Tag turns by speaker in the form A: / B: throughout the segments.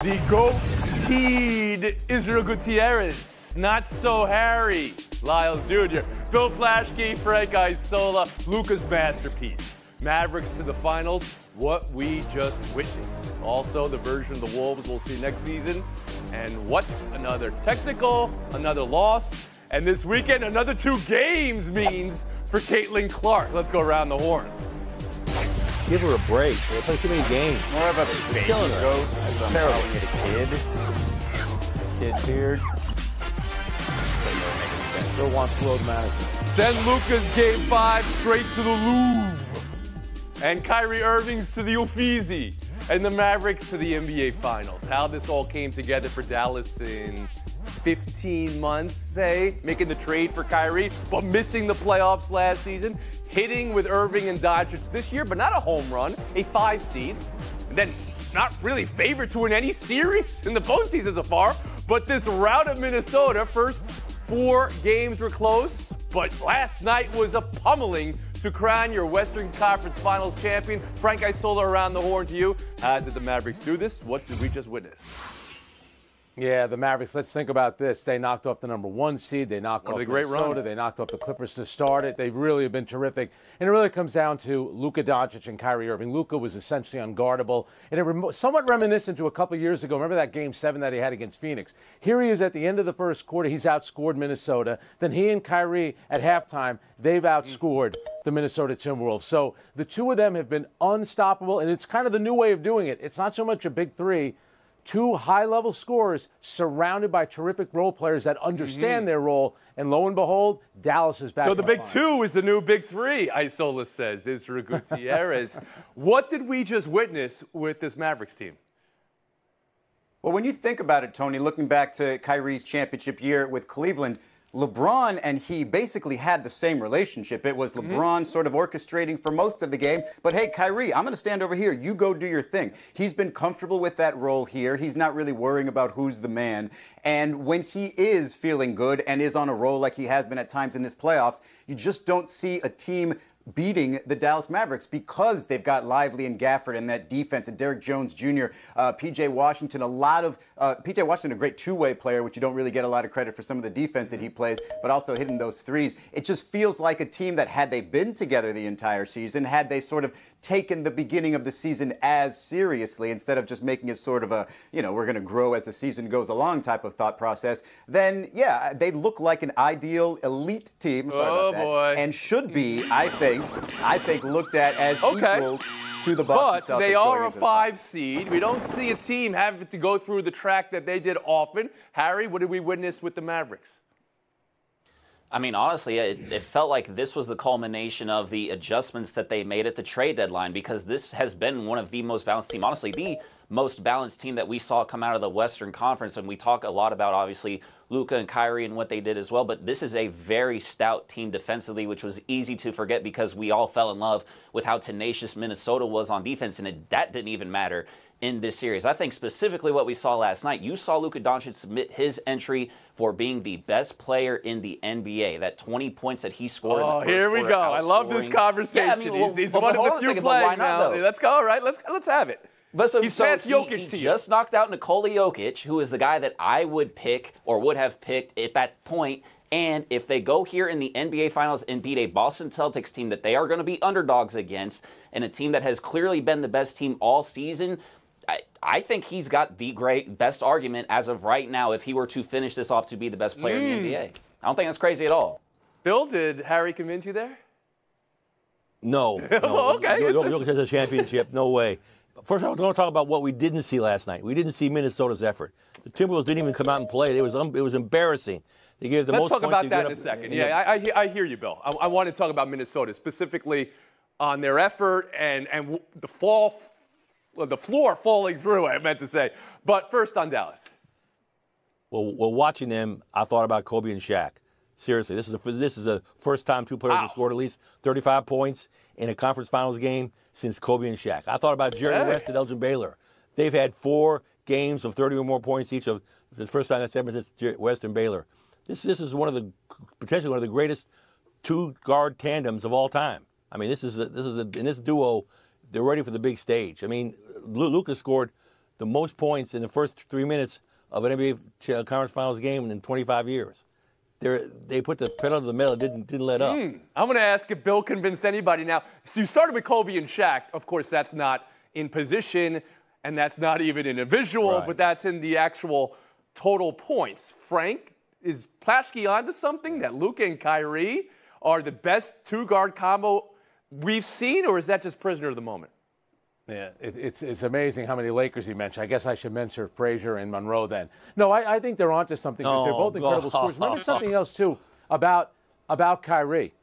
A: The goateed Israel Gutierrez, not so Harry, Lyles Jr., Bill Plaschke, Frank Isola, Luka's masterpiece. Mavericks to the finals, what we just witnessed. Also, the version of the Wolves we'll see next season. And what's another technical, another loss, and this weekend another 2 games means for Caitlin Clark. Let's go around the horn.
B: Give her a break. They play too many games.
C: More of a baby goat as I'm calling it a kid. Kid beard.
B: Still wants world management.
A: Send Luka's Game 5 straight to the Louvre. And Kyrie Irving's to the Uffizi. And the Mavericks to the NBA Finals. How this all came together for Dallas in 15 months, say, making the trade for Kyrie, but missing the playoffs last season, hitting with Irving and Doncic this year, but not a home run, a 5 seed, and then not really favored to win any series in the postseason so far, but this rout of Minnesota, first 4 games were close, but last night was a pummeling to crown your Western Conference Finals champion. Frank Isola around the horn to you. How did the Mavericks do this? What did we just witness?
B: Yeah, the Mavericks, let's think about this. They knocked off the #1 seed. They knocked off Minnesota.
A: Runs.
B: They knocked off the Clippers to start it. They've really been terrific. And it really comes down to Luka Doncic and Kyrie Irving. Luka was essentially unguardable. And it somewhat reminiscent to a couple years ago. Remember that Game 7 that he had against Phoenix? Here he is at the end of the first quarter. He's outscored Minnesota. Then he and Kyrie at halftime, they've outscored the Minnesota Timberwolves. So the two of them have been unstoppable. And it's kind of the new way of doing it. It's not so much a big three. 2 high-level scorers surrounded by terrific role players that understand their role. And lo and behold, Dallas is back.
A: So the big 2 is the new big 3, Isola says, Israel Gutierrez. What did we just witness with this Mavericks team?
C: Well, when you think about it, Tony, looking back to Kyrie's championship year with Cleveland, LeBron and he basically had the same relationship. It was LeBron sort of orchestrating for most of the game. But hey, Kyrie, I'm going to stand over here. You go do your thing. He's been comfortable with that role here. He's not really worrying about who's the man. And when he is feeling good and is on a roll like he has been at times in this playoffs, you just don't see a team beating the Dallas Mavericks because they've got Lively and Gafford and that defense and Derrick Jones Jr., P.J. Washington, P.J. Washington, a great two-way player, which you don't really get a lot of credit for some of the defense that he plays, but also hitting those threes. It just feels like a team that had they been together the entire season, had they sort of taken the beginning of the season as seriously instead of just making it sort of a, we're going to grow as the season goes along type of thought process, then, yeah, they look like an ideal elite team. Sorry about that. And should be, I think, looked at as equal to the Boston Celtics.
A: But they are a 5 seed. We don't see a team having to go through the track that they did often. Harry, what did we witness with the Mavericks?
D: I mean, honestly, it felt like this was the culmination of the adjustments that they made at the trade deadline, because this has been one of the most balanced teams, honestly, the most balanced team that we saw come out of the Western Conference. And we talk a lot about, obviously, Luka and Kyrie and what they did as well. But this is a very stout team defensively, which was easy to forget because we all fell in love with how tenacious Minnesota was on defense. And that didn't even matter in this series. I think specifically what we saw last night, you saw Luka Doncic submit his entry for being the best player in the NBA. That 20 points that he scored in the first quarter.
A: Here we go. I love this conversation. Yeah, I mean, he's one of the few playing now. Let's go. All right, let's have it.
D: But
A: he's past Jokic to you.
D: Just knocked out Nikola Jokic, who is the guy that I would pick or would have picked at that point. And if they go here in the NBA Finals and beat a Boston Celtics team that they are going to be underdogs against, and a team that has clearly been the best team all season, I think he's got the best argument as of right now if he were to finish this off to be the best player in the NBA. I don't think that's crazy at all.
A: Bill, did Harry convince you there?
B: No.
A: Okay.
B: Look at the championship. No way. First, I want to talk about what we didn't see last night. We didn't see Minnesota's effort. The Timberwolves didn't even come out and play. It was embarrassing. They gave the most points.
A: Let's talk about that in a second. Yeah, I hear you, Bill. I want to talk about Minnesota, specifically on their effort and the floor falling through, I meant to say. But first on Dallas.
B: Well, watching them, I thought about Kobe and Shaq. Seriously, this is the first time 2 players have scored at least 35 points in a conference finals game since Kobe and Shaq. I thought about Jerry West and Elgin Baylor. They've had 4 games of 30 or more points each. Of the first time that's ever since West and Baylor. This is potentially one of the greatest 2-guard tandems of all time. I mean, in this duo, they're ready for the big stage. I mean, Luka scored
E: the most points in the first 3 minutes of an NBA Conference Finals game in 25 years. They put the pedal to the metal, didn't let up.
A: I'm going to ask if Bill convinced anybody. Now, so you started with Kobe and Shaq. Of course, that's not in position, and that's not even in a visual,
E: Right.
A: but that's in the actual total points. Frank, is Plaschke onto something that Luka and Kyrie are the best two-guard combo we've seen, or is that just prisoner of the moment?
B: Yeah, it's amazing how many Lakers he mentioned. I guess I should mention Frazier and Monroe then. No, I think they're onto something because they're both incredible scorers. Remember something else, too, about Kyrie.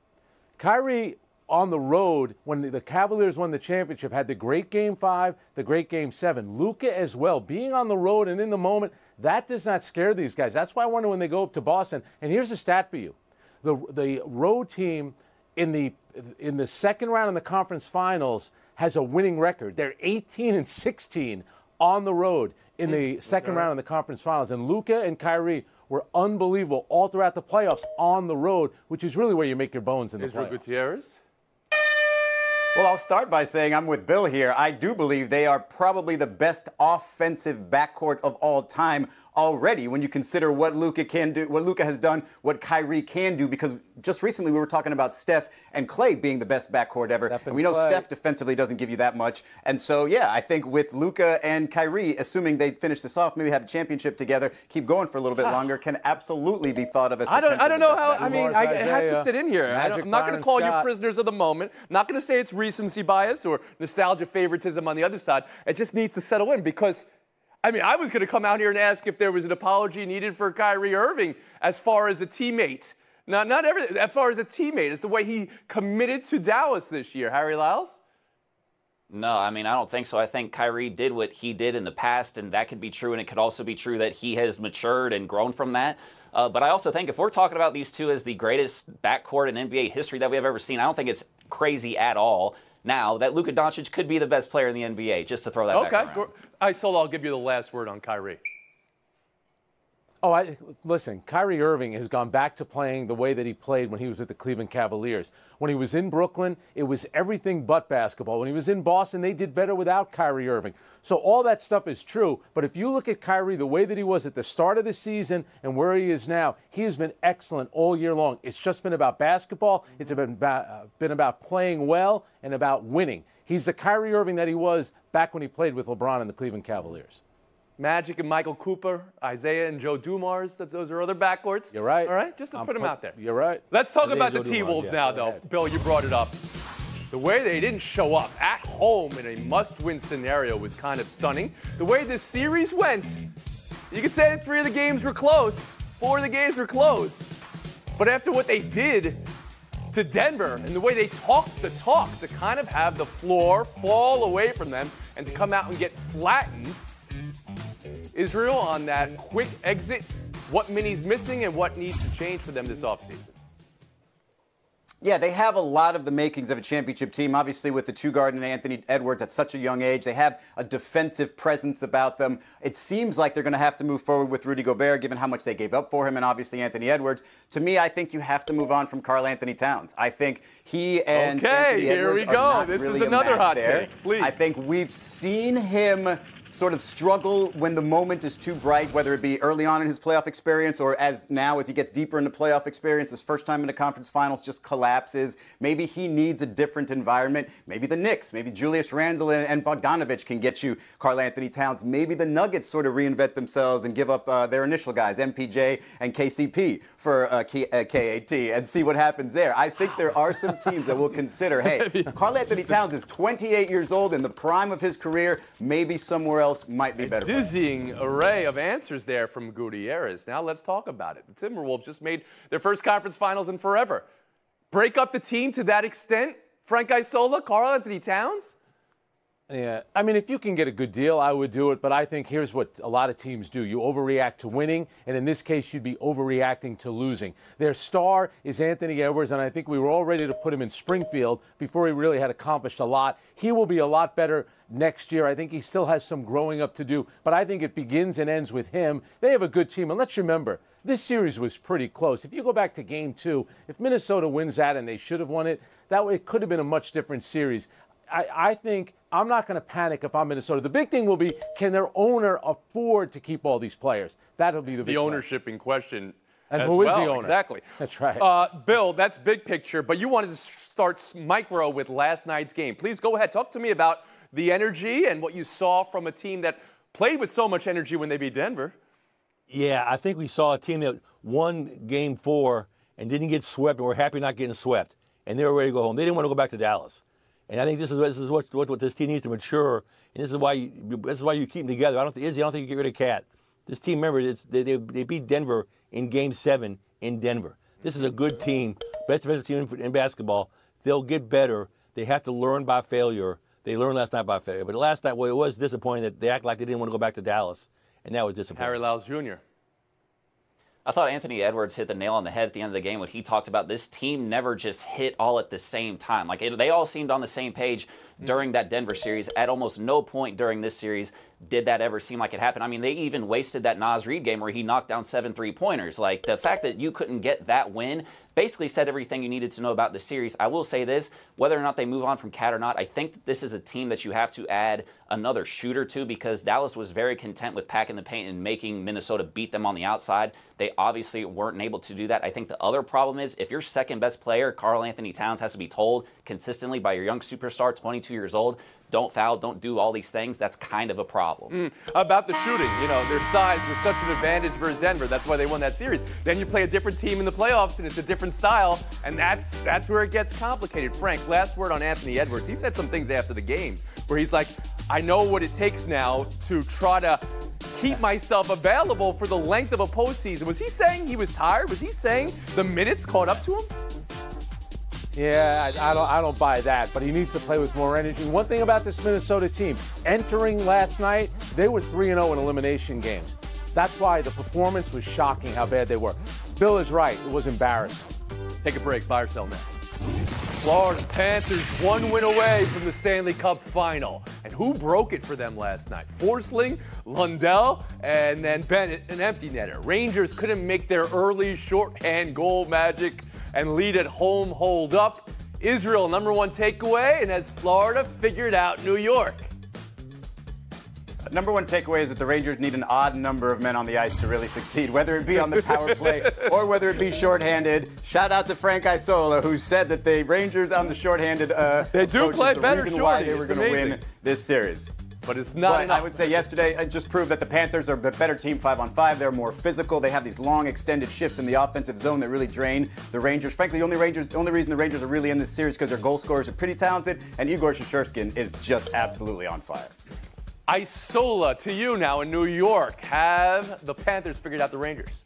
B: Kyrie on the road, when the Cavaliers won the championship, had the great Game 5, the great Game 7. Luka as well. Being on the road and in the moment, that does not scare these guys. That's why I wonder when they go up to Boston. And here's a stat for you. The road team in the second round in the conference finals has a winning record. They're 18-16 on the road in the second round in the conference finals. And Luka and Kyrie were unbelievable all throughout the playoffs on the road, which is really where you make your bones in the
A: Israel
B: playoffs.
A: Gutierrez?
C: Well, I'll start by saying I'm with Bill here. I do believe they are probably the best offensive backcourt of all time already when you consider what Luka can do, what Luka has done, what Kyrie can do, because just recently we were talking about Steph and Klay being the best backcourt ever. And we know Steph defensively doesn't give you that much. And so, yeah, I think with Luka and Kyrie, assuming they finish this off, maybe have a championship together, keep going for a little bit longer, can absolutely be thought of as
A: I don't know how. I mean,
B: Umar
A: it has to
B: Isaiah,
A: sit in here. I'm not going to call you prisoners of the moment. I'm not going to say it's recency bias or nostalgia favoritism on the other side. It just needs to settle in because, I mean, I was going to come out here and ask if there was an apology needed for Kyrie Irving as far as a teammate. Not everything. As far as a teammate, it's the way he committed to Dallas this year. Harry Lyles?
D: No, I mean, I don't think so. I think Kyrie did what he did in the past, and that could be true, and it could also be true that he has matured and grown from that. But I also think if we're talking about these two as the greatest backcourt in NBA history that we have ever seen, I don't think it's crazy at all now that Luka Doncic could be the best player in the NBA, just to throw that back around.
A: Okay, I'll give you the last word on Kyrie.
B: Listen, Kyrie Irving has gone back to playing the way that he played when he was with the Cleveland Cavaliers. When he was in Brooklyn, it was everything but basketball. When he was in Boston, they did better without Kyrie Irving. So all that stuff is true. But if you look at Kyrie the way that he was at the start of the season and where he is now, he has been excellent all year long. It's just been about basketball. It's been about playing well and about winning. He's the Kyrie Irving that he was back when he played with LeBron and the Cleveland Cavaliers.
A: Magic and Michael Cooper, Isaiah and Joe Dumars. Those are other backcourts.
B: You're right.
A: All right, just to put them out there.
B: You're right.
A: Let's talk about the
E: Joe
A: T-Wolves
E: Dumars,
A: now,
E: yeah.
A: though. Bill, you brought it up. The way they didn't show up at home in a must-win scenario was kind of stunning. The way this series went, you could say 3 of the games were close, 4 of the games were close. But after what they did to Denver and the way they talked the talk to kind of have the floor fall away from them and to come out and get flattened, Israel on that quick exit, what Minnie's missing and what needs to change for them this offseason?
C: Yeah, they have a lot of the makings of a championship team. Obviously, with the two-guard and Anthony Edwards at such a young age, they have a defensive presence about them. It seems like they're going to have to move forward with Rudy Gobert, given how much they gave up for him, and obviously Anthony Edwards. To me, I think you have to move on from Karl Anthony Towns. I think he and Anthony Edwards are not
A: This
C: really
A: is another
C: a match
A: hot
C: there.
A: take. Please.
C: I think we've seen him sort of struggle when the moment is too bright, whether it be early on in his playoff experience or as he gets deeper into playoff experience, his first time in the conference finals just collapses. Maybe he needs a different environment. Maybe the Knicks, maybe Julius Randle and Bogdanovich can get you Karl Anthony Towns. Maybe the Nuggets sort of reinvent themselves and give up their initial guys, MPJ and KCP for KAT and see what happens there. I think there are some teams that will consider, hey, Karl Anthony Towns is 28 years old in the prime of his career. Maybe somewhere else might be better.
A: Dizzying array of answers there from Gutierrez. Now let's talk about it. The Timberwolves just made their first conference finals in forever. Break up the team to that extent? Frank Isola, Karl Anthony Towns?
B: Yeah, I mean, if you can get a good deal, I would do it. But I think here's what a lot of teams do. You overreact to winning, and in this case, you'd be overreacting to losing. Their star is Anthony Edwards, and I think we were all ready to put him in Springfield before he really had accomplished a lot. He will be a lot better next year. I think he still has some growing up to do, but I think it begins and ends with him. They have a good team, and let's remember, this series was pretty close. If you go back to Game 2, if Minnesota wins that and they should have won it, it could have been a much different series. I think I'm not going to panic if I'm Minnesota. The big thing will be, can their owner afford to keep all these players? That'll be the big
A: ownership in question.
B: And
A: as
B: who is
A: well.
B: the owner?
A: Exactly.
B: That's right.
A: Bill, that's big picture, but you wanted to start micro with last night's game. Please go ahead. Talk to me about the energy and what you saw from a team that played with so much energy when they beat Denver.
E: Yeah, I think we saw a team that won Game 4 and didn't get swept, and were happy not getting swept, and they were ready to go home. They didn't want to go back to Dallas. And I think this is what this team needs to mature, and this is why you keep them together. I don't think you get rid of Cat. This team, remember, they beat Denver in Game 7 in Denver. This is a good team, best defensive team in basketball. They'll get better. They have to learn by failure. They learned last night by failure. But last night, well, it was disappointing that they act like they didn't want to go back to Dallas, and that was disappointing.
A: Harry Lyles Jr.
D: I thought Anthony Edwards hit the nail on the head at the end of the game when he talked about this team never just hit all at the same time. They all seemed on the same page during that Denver series. At almost no point during this series did that ever seem like it happened. I mean, they even wasted that Naz Reid game where he knocked down 7 3-pointers. Like, the fact that you couldn't get that win basically said everything you needed to know about the series. I will say this, whether or not they move on from Cat or not, I think that this is a team that you have to add another shooter to, because Dallas was very content with packing the paint and making Minnesota beat them on the outside. They obviously weren't able to do that. I think the other problem is, if your second best player, Karl Anthony Towns, has to be told consistently by your young superstar, 22 years old, don't foul, don't do all these things, that's kind of a problem.
A: About the shooting, their size was such an advantage versus Denver. That's why they won that series. Then you play a different team in the playoffs, and it's a different style, and that's where it gets complicated. Frank, last word on Anthony Edwards. He said some things after the game where he's like, I know what it takes now to try to keep myself available for the length of a postseason. Was he saying he was tired? Was he saying the minutes caught up to him?
B: Yeah, I don't buy that, but he needs to play with more energy. One thing about this Minnesota team, entering last night, they were 3-0 in elimination games. That's why the performance was shocking how bad they were. Bill is right. It was embarrassing.
A: Take a break. Fire sale next. Florida Panthers 1 win away from the Stanley Cup final. And who broke it for them last night? Forsling, Lundell, and then Bennett, an empty netter. Rangers couldn't make their early shorthand goal magic and lead at home hold up. Israel, #1 takeaway, and has Florida figured out New York?
C: #1 takeaway is that the Rangers need an odd number of men on the ice to really succeed, whether it be on the power play or whether it be shorthanded. Shout out to Frank Isola, who said that the Rangers on the shorthanded
A: they do play better
C: reason
A: shorty.
C: why they were going to win this series.
A: But it's not enough.
C: I would say yesterday it just proved that the Panthers are the better team 5-on-5. They're more physical. They have these long extended shifts in the offensive zone that really drain the Rangers. Frankly, the only reason the Rangers are really in this series is because their goal scorers are pretty talented, and Igor Shesterkin is just absolutely on fire.
A: Isola, to you now in New York. Have the Panthers figured out the Rangers?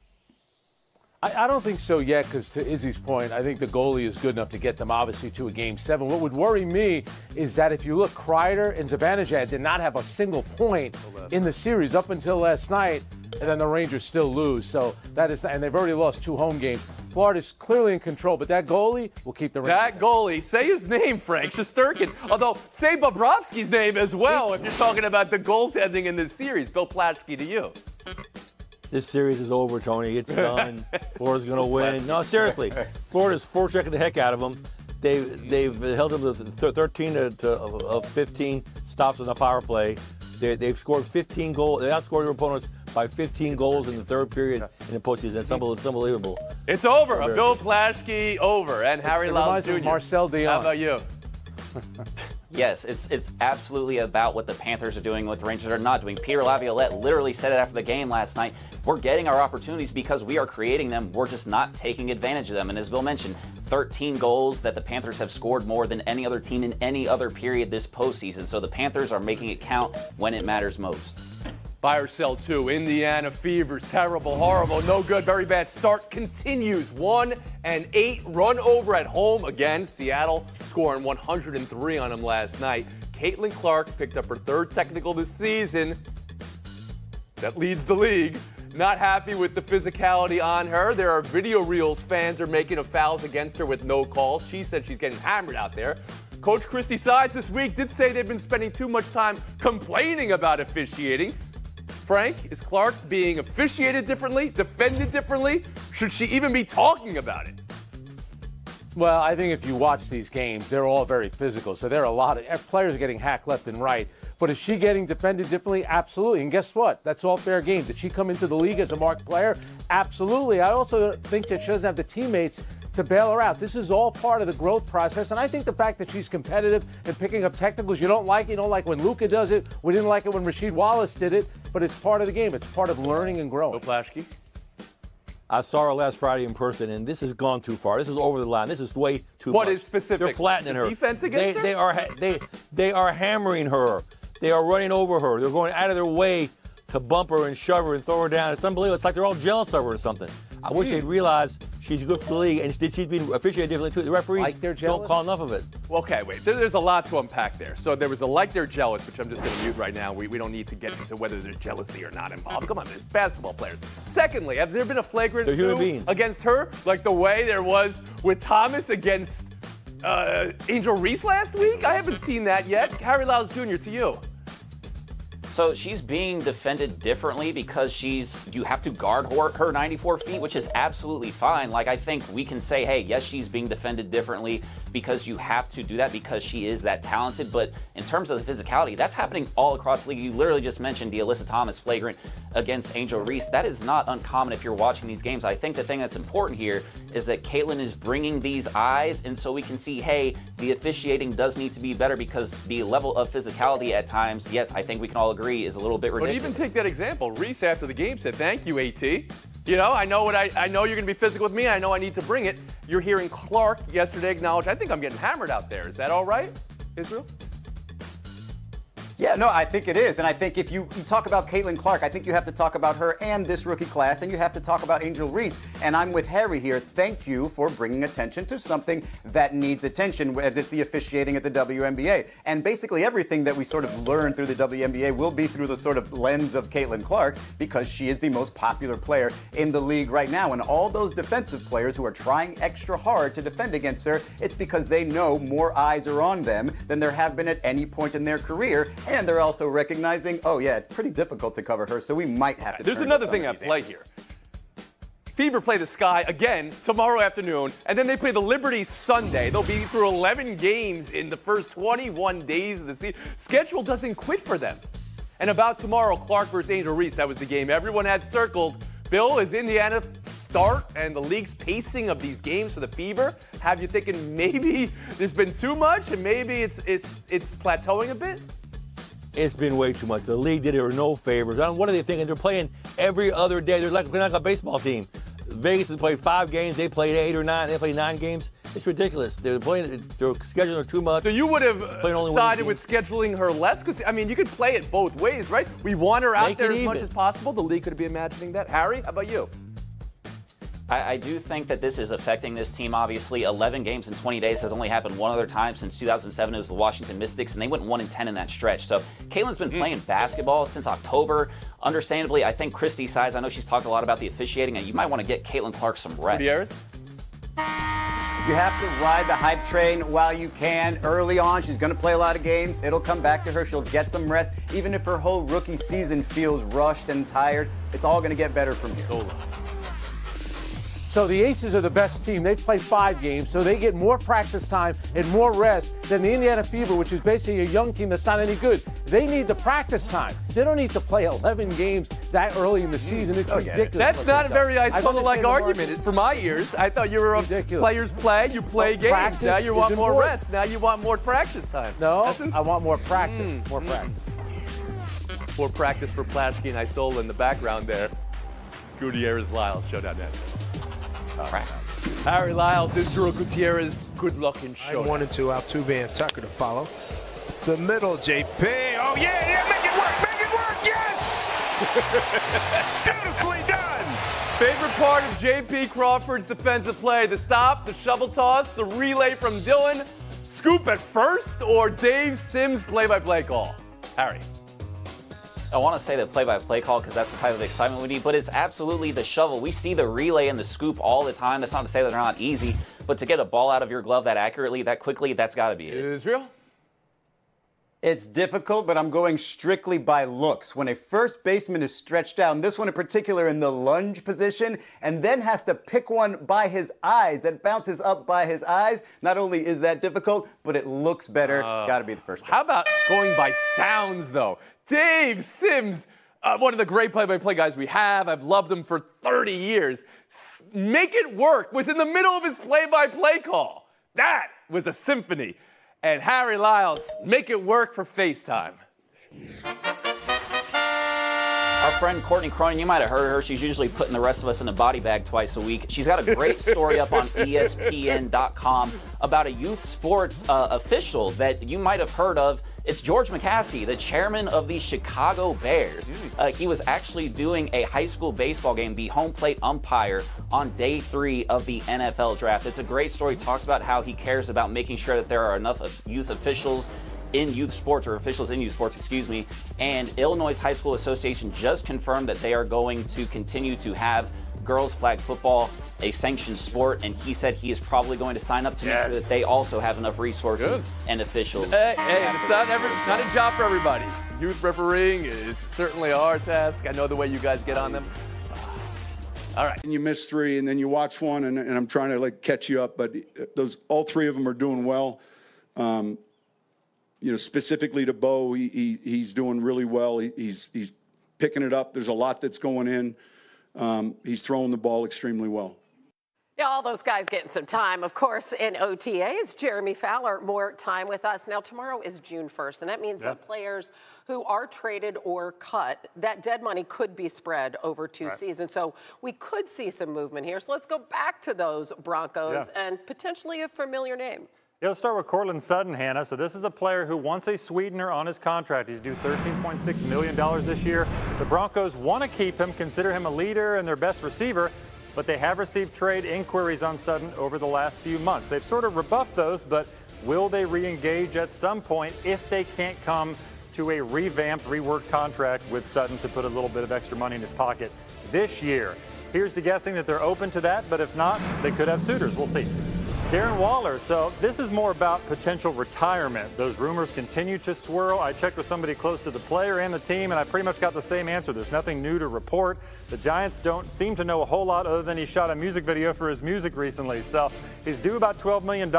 B: I don't think so yet, because to Izzy's point, I think the goalie is good enough to get them, obviously, to a Game 7. What would worry me is that if you look, Kreider and Zibanejad did not have a single point in the series up until last night, and then the Rangers still lose. So that is, and they've already lost 2 home games. Florida's clearly in control, but that goalie will keep the Rangers.
A: That goalie, say his name, Frank, Shesterkin. Although, say Bobrovsky's name as well if you're talking about the goaltending in this series. Bill Plaschke, to you.
E: This series is over, Tony. It's done. Florida's going to win. No, seriously. Florida's forechecking the heck out of them. They've held them to 13 of 15 stops on the power play. They've scored 15 goals. They outscored their opponents by 15 goals in the third period in the postseason. It's unbelievable.
A: It's over. A Bill Plaschke over. And Harry Lyles Jr.
B: Marcel Dion.
A: How about you?
D: Yes, it's absolutely about what the Panthers are doing, what the Rangers are not doing. Peter Laviolette literally said it after the game last night. We're getting our opportunities because we are creating them. We're just not taking advantage of them. And as Bill mentioned, 13 goals that the Panthers have scored more than any other team in any other period this postseason. So the Panthers are making it count when it matters most.
A: Buy or sell 2. Indiana Fevers, terrible, horrible, no good, very bad start continues. 1-8 run over at home again. Seattle scoring 103 on them last night. Caitlin Clark picked up her 3rd technical this season. That leads the league. Not happy with the physicality on her. There are video reels fans are making of fouls against her with no calls. She said she's getting hammered out there. Coach Christy Sides this week did say they've been spending too much time complaining about officiating. Frank, is Clark being officiated differently, defended differently? Should she even be talking about it?
B: Well, I think if you watch these games, they're all very physical. So there are a lot of players getting hacked left and right. But is she getting defended differently? Absolutely. And guess what? That's all fair game. Did she come into the league as a marked player? Absolutely. I also think that she doesn't have the teammates to bail her out. This is all part of the growth process. And I think the fact that she's competitive and picking up technicals, you don't like when Luka does it. We didn't like it when Rasheed Wallace did it. But it's part of the game. It's part of learning and growing.
A: Flashkey.
E: I saw her last Friday in person, and this has gone too far. This is over the line. This is way too much.
A: What is specific?
E: They're flattening her.
A: Defense against her?
E: They are hammering her. They are running over her. They're going out of their way to bump her and shove her and throw her down. It's unbelievable. It's like they're all jealous of her or something. I wish they'd realize she's good for the league, and she's been officiated differently too. The referees don't call enough of it.
A: Okay, wait. There's a lot to unpack there. So there was a like they're jealous, which I'm just going to mute right now. We don't need to get into whether there's jealousy or not involved. Come on, there's basketball players. Secondly, has there been a flagrant two against her, like the way there was with Thomas against Angel Reese last week? I haven't seen that yet. Harry Lyles Jr., to you.
D: So she's being defended differently because you have to guard her 94 feet, which is absolutely fine. Like, I think we can say, hey, yes, she's being defended differently because you have to do that because she is that talented. But in terms of the physicality, that's happening all across the league. You literally just mentioned the Alyssa Thomas flagrant against Angel Reese. That is not uncommon if you're watching these games. I think the thing that's important here is that Caitlin is bringing these eyes, and so we can see, hey, the officiating does need to be better because the level of physicality at times, yes, I think we can all agree, is a little bit ridiculous.
A: But even take that example. Reese after the game said, "Thank you, AT. You know, I know I know you're going to be physical with me. I know I need to bring it." You're hearing Clark yesterday acknowledge, "I think I'm getting hammered out there." Is that all right, Israel?
C: Yeah, no, I think it is. And I think if you talk about Caitlin Clark, I think you have to talk about her and this rookie class, and you have to talk about Angel Reese. And I'm with Harry here. Thank you for bringing attention to something that needs attention, as it's the officiating at the WNBA. And basically everything that we sort of learn through the WNBA will be through the sort of lens of Caitlin Clark, because she is the most popular player in the league right now. And all those defensive players who are trying extra hard to defend against her, it's because they know more eyes are on them than there have been at any point in their career. And they're also recognizing, oh yeah, it's pretty difficult to cover her, so we might have to.
A: There's another thing at play here. Fever play the Sky again tomorrow afternoon, and then they play the Liberty Sunday. They'll be through 11 games in the first 21 days of the season. Schedule doesn't quit for them. And about tomorrow, Clark versus Angel Reese, that was the game everyone had circled. Bill, is Indiana start and the league's pacing of these games for the Fever have you thinking maybe there's been too much and maybe it's plateauing a bit?
E: It's been way too much. The league did her no favors. What are they thinking? They're playing every other day. They're like a baseball team. Vegas has played 5 games. They played 8 or 9. They played 9 games. It's ridiculous. They're scheduling her too much.
A: So you would have sided with scheduling her less? Because, I mean, you could play it both ways, right? We want her out there as much as possible. The league could be imagining that. Harry, how about you?
D: I do think that this is affecting this team, obviously. 11 games in 20 days has only happened one other time since 2007. It was the Washington Mystics, and they went 1-10 in that stretch. So Caitlin's been playing basketball since October. Understandably, I think Christy Sides, I know she's talked a lot about the officiating, and you might want to get Caitlin Clark some rest.
A: Gutierrez?
C: You have to ride the hype train while you can. Early on, she's going to play a lot of games. It'll come back to her. She'll get some rest. Even if her whole rookie season feels rushed and tired, it's all going to get better from here.
B: So the Aces are the best team. They play 5 games, so they get more practice time and more rest than the Indiana Fever, which is basically a young team that's not any good. They need the practice time. They don't need to play 11 games that early in the season. It's ridiculous.
A: That's not a very Isola-like argument for my ears. I thought you were a players play, you play games.
B: Practice
A: now you want more rest. Now you want more practice time.
B: No, I want more practice. More practice.
A: More practice for Plaschke and Isola in the background there. Gutierrez Lyles, Showdown Net. Harry Lyles, Israel Gutierrez, good luck in Showdown.
F: 1 and 2, Altuve and Tucker to follow. The middle, JP. Oh, yeah, make it work, yes! Beautifully done.
A: Favorite part of JP Crawford's defensive play, the stop, the shovel toss, the relay from Dylan, scoop at first, or Dave Sims' play-by-play call? Harry.
D: I want to say the play-by-play call because that's the type of excitement we need, but it's absolutely the shovel. We see the relay and the scoop all the time. That's not to say that they're not easy, but to get a ball out of your glove that accurately, that quickly, that's got to be it.
A: Israel?
C: It's difficult, but I'm going strictly by looks. When a first baseman is stretched out, and this one in particular in the lunge position, and then has to pick one by his eyes, that bounces up by his eyes, not only is that difficult, but it looks better. Got to be the first.
A: How about going by sounds, though? Dave Sims, one of the great play-by-play guys we have. I've loved him for 30 years. Make It Work was in the middle of his play-by-play call. That was a symphony. And Harry Lyles, Make It Work for FaceTime.
D: Our friend Courtney Cronin, you might have heard her. She's usually putting the rest of us in a body bag twice a week. She's got a great story up on ESPN.com about a youth sports official that you might have heard of. It's George McCaskey, the chairman of the Chicago Bears. He was actually doing a high school baseball game, the home plate umpire, on day 3 of the NFL draft. It's a great story. Talks about how he cares about making sure that there are enough youth officials in youth sports, or officials in youth sports, excuse me. And Illinois High School Association just confirmed that they are going to continue to have girls flag football a sanctioned sport, and he said he is probably going to sign up to make sure that they also have enough resources and officials.
A: Hey, it's not a job for everybody. Youth refereeing is certainly a hard task. I know the way you guys get on them. All right.
G: And you miss 3, and then you watch one, and I'm trying to catch you up, but all 3 of them are doing well. Specifically to Bo, he's doing really well. He's picking it up. There's a lot that's going in. He's throwing the ball extremely well.
H: Yeah, all those guys getting some time, of course, in OTAs. Jeremy Fowler, more time with us. Now, tomorrow is June 1st, and that means that players who are traded or cut, that dead money could be spread over 2 seasons. So we could see some movement here. So let's go back to those Broncos and potentially a familiar name.
I: Yeah, let's start with Cortland Sutton, Hannah. So this is a player who wants a sweetener on his contract. He's due $13.6 million this year. The Broncos want to keep him, consider him a leader and their best receiver, but they have received trade inquiries on Sutton over the last few months. They've sort of rebuffed those, but will they re-engage at some point if they can't come to a revamped, reworked contract with Sutton to put a little bit of extra money in his pocket this year? Here's to guessing that they're open to that, but if not, they could have suitors. We'll see. Darren Waller, so this is more about potential retirement. Those rumors continue to swirl. I checked with somebody close to the player and the team, and I pretty much got the same answer. There's nothing new to report. The Giants don't seem to know a whole lot other than he shot a music video for his music recently. So he's due about $12 million.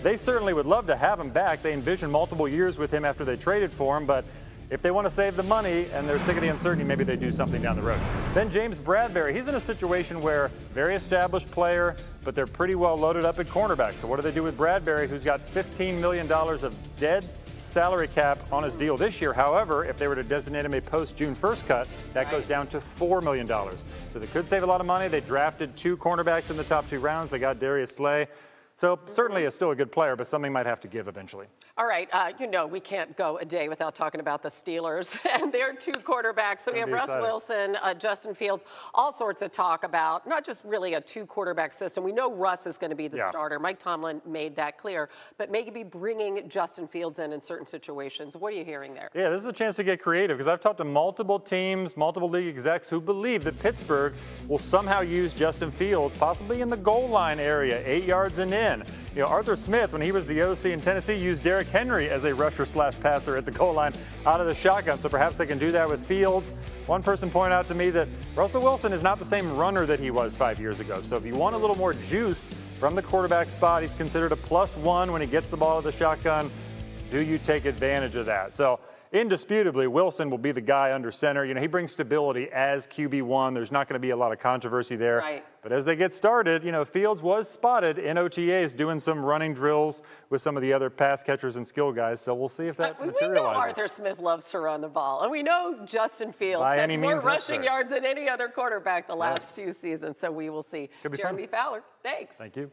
I: They certainly would love to have him back. They envision multiple years with him after they traded for him, but if they want to save the money and they're sick of the uncertainty, maybe they do something down the road. Then James Bradberry, he's in a situation where very established player, but they're pretty well loaded up at cornerback. So what do they do with Bradberry, who's got $15 million of dead salary cap on his deal this year? However, if they were to designate him a post-June 1st cut, that goes down to $4 million. So they could save a lot of money. They drafted 2 cornerbacks in the top 2 rounds. They got Darius Slay. So certainly is still a good player, but something might have to give eventually.
H: All right, we can't go a day without talking about the Steelers and their 2 quarterbacks. So we have Russ Wilson, Justin Fields, all sorts of talk about not just really a 2-quarterback system. We know Russ is going to be the starter. Mike Tomlin made that clear, but maybe bringing Justin Fields in certain situations. What are you hearing there?
I: Yeah, this is a chance to get creative because I've talked to multiple teams, multiple league execs who believe that Pittsburgh will somehow use Justin Fields, possibly in the goal line area, 8 yards and in. Arthur Smith, when he was the OC in Tennessee, used Derrick Henry as a rusher/passer at the goal line out of the shotgun. So perhaps they can do that with Fields. One person pointed out to me that Russell Wilson is not the same runner that he was 5 years ago. So if you want a little more juice from the quarterback spot, he's considered a +1 when he gets the ball out of the shotgun. Do you take advantage of that? So indisputably, Wilson will be the guy under center. He brings stability as QB1. There's not going to be a lot of controversy there.
H: Right.
I: But as they get started, Fields was spotted in OTAs doing some running drills with some of the other pass catchers and skill guys. So we'll see if that materializes.
H: We know Arthur Smith loves to run the ball. And we know Justin Fields has more rushing yards than any other quarterback the last 2 seasons. So we will see. Jeremy Fowler, thanks.
I: Thank you.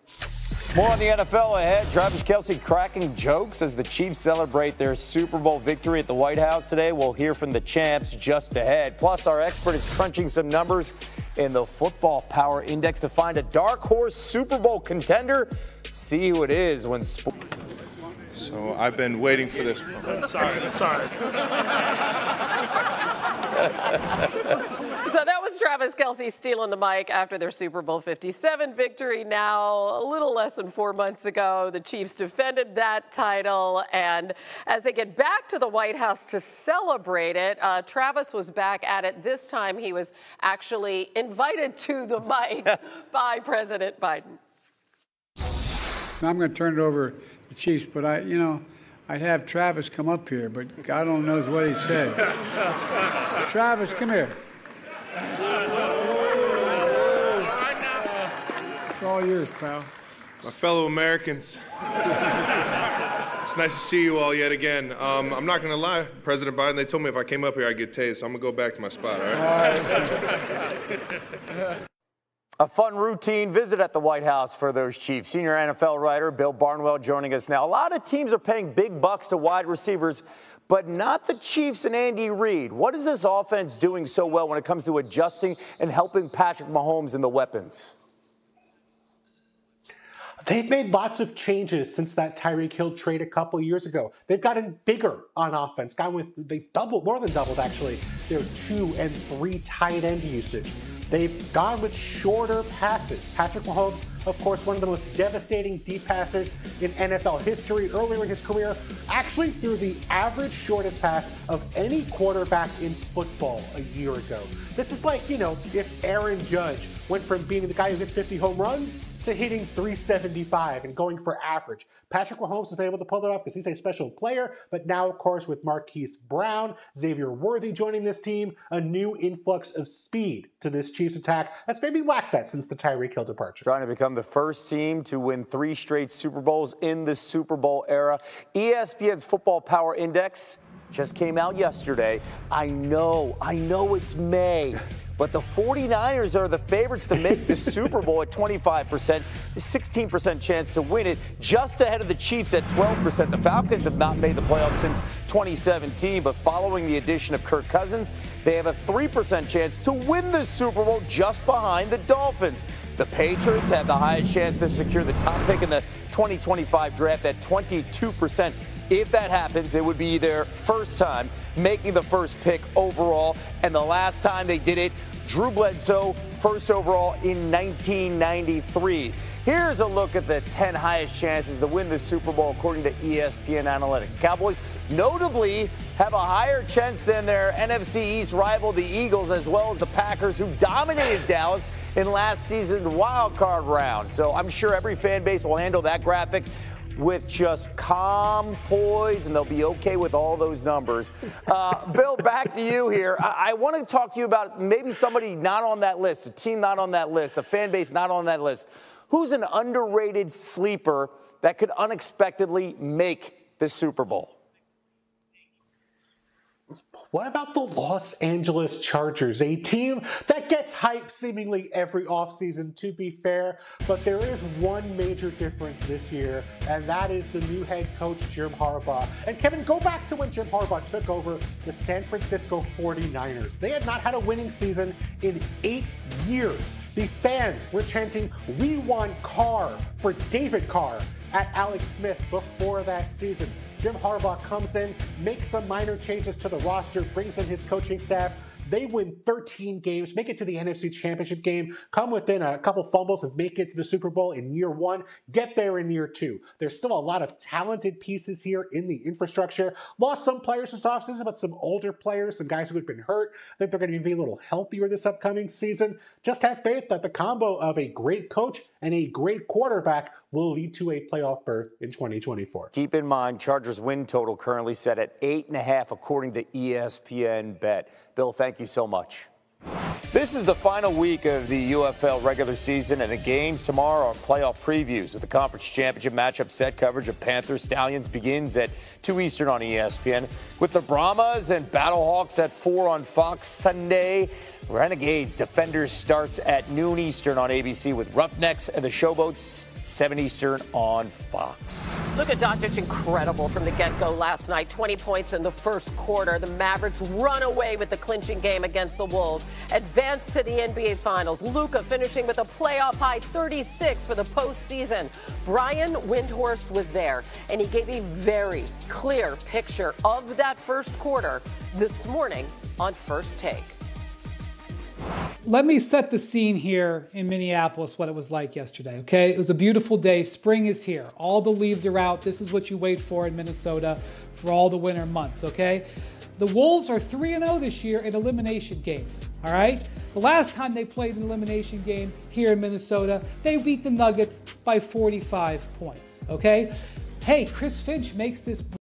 J: More on the NFL ahead. Travis Kelce cracking jokes as the Chiefs celebrate their Super Bowl victory at the White House today. We'll hear from the champs just ahead. Plus, our expert is crunching some numbers in the Football Power Index to find a dark horse Super Bowl contender. See who it is when sports.
F: So I've been waiting for this. Sorry.
H: So that was was Travis Kelce stealing the mic after their Super Bowl 57 victory now a little less than 4 months ago. The Chiefs defended that title, and as they get back to the White House to celebrate it, Travis was back at it. This time he was actually invited to the mic by President Biden.
K: I'm going to turn it over to the Chiefs, but I'd have Travis come up here, but God only knows what he'd say. Travis, come here. It's all yours, pal.
L: My fellow Americans, it's nice to see you all yet again. I'm not going to lie, President Biden, they told me if I came up here I'd get tased, so I'm going to go back to my spot, all right?
J: A fun routine visit at the White House for those Chiefs. Senior NFL writer Bill Barnwell joining us now. A lot of teams are paying big bucks to wide receivers, but not the Chiefs and Andy Reid. What is this offense doing so well when it comes to adjusting and helping Patrick Mahomes and the weapons?
M: They've made lots of changes since that Tyreek Hill trade a couple years ago. They've gotten bigger on offense. They've more than doubled actually, their 2 and 3 tight end usage. They've gone with shorter passes. Patrick Mahomes, of course, one of the most devastating deep passers in NFL history. Earlier in his career, actually threw the average shortest pass of any quarterback in football a year ago. This is like, if Aaron Judge went from being the guy who hit 50 home runs to hitting 375 and going for average. Patrick Mahomes has been able to pull that off because he's a special player, but now, of course, with Marquise Brown, Xavier Worthy joining this team, a new influx of speed to this Chiefs attack that's maybe lacked that since the Tyreek Hill departure.
J: Trying to become the first team to win 3 straight Super Bowls in the Super Bowl era. ESPN's Football Power Index just came out yesterday. I know it's May, but the 49ers are the favorites to make the Super Bowl at 25%, a 16% chance to win it, just ahead of the Chiefs at 12%. The Falcons have not made the playoffs since 2017, but following the addition of Kirk Cousins, they have a 3% chance to win the Super Bowl, just behind the Dolphins. The Patriots have the highest chance to secure the top pick in the 2025 draft at 22%. If that happens, it would be their first time making the first pick overall. And the last time they did it, Drew Bledsoe, first overall in 1993. Here's a look at the 10 highest chances to win the Super Bowl according to ESPN Analytics. Cowboys notably have a higher chance than their NFC East rival, the Eagles, as well as the Packers, who dominated Dallas in last season's wild card round. So I'm sure every fan base will handle that graphic with just calm poise, and they'll be okay with all those numbers. Bill, back to you here. I want to talk to you about maybe somebody not on that list, a team not on that list, a fan base not on that list. Who's an underrated sleeper that could unexpectedly make the Super Bowl?
M: What about the Los Angeles Chargers, a team that gets hype seemingly every offseason, to be fair, but there is one major difference this year, and that is the new head coach, Jim Harbaugh. And Kevin, go back to when Jim Harbaugh took over the San Francisco 49ers. They had not had a winning season in 8 years. The fans were chanting, "We want Carr" for David Carr at Alex Smith before that season. Jim Harbaugh comes in, makes some minor changes to the roster, brings in his coaching staff. They win 13 games, make it to the NFC Championship game, come within a couple fumbles and make it to the Super Bowl in year 1, get there in year 2. There's still a lot of talented pieces here in the infrastructure. Lost some players this offseason, but some older players, some guys who had been hurt. I think they're going to be a little healthier this upcoming season. Just have faith that the combo of a great coach and a great quarterback will lead to a playoff berth in 2024.
J: Keep in mind, Chargers win total currently set at 8.5 according to ESPN Bet. Bill, thank you so much. This is the final week of the UFL regular season, and the games tomorrow are playoff previews. With the conference championship matchup set, coverage of Panthers Stallions begins at 2 Eastern on ESPN, with the Brahmas and Battlehawks at 4 on Fox Sunday. Renegades Defenders starts at noon Eastern on ABC, with Roughnecks and the Showboats 7 Eastern on Fox.
H: Luka Doncic, incredible from the get-go last night. 20 points in the first quarter. The Mavericks run away with the clinching game against the Wolves. Advance to the NBA Finals. Luka finishing with a playoff-high 36 for the postseason. Brian Windhorst was there, and he gave a very clear picture of that first quarter this morning on First Take.
N: let me set the scene here in Minneapolis, what it was like yesterday, okay? It was a beautiful day. Spring is here. All the leaves are out. This is what you wait for in Minnesota for all the winter months, okay? The Wolves are 3-0 this year in elimination games, all right? The last time they played an elimination game here in Minnesota, they beat the Nuggets by 45 points, okay? Hey, Chris Finch makes this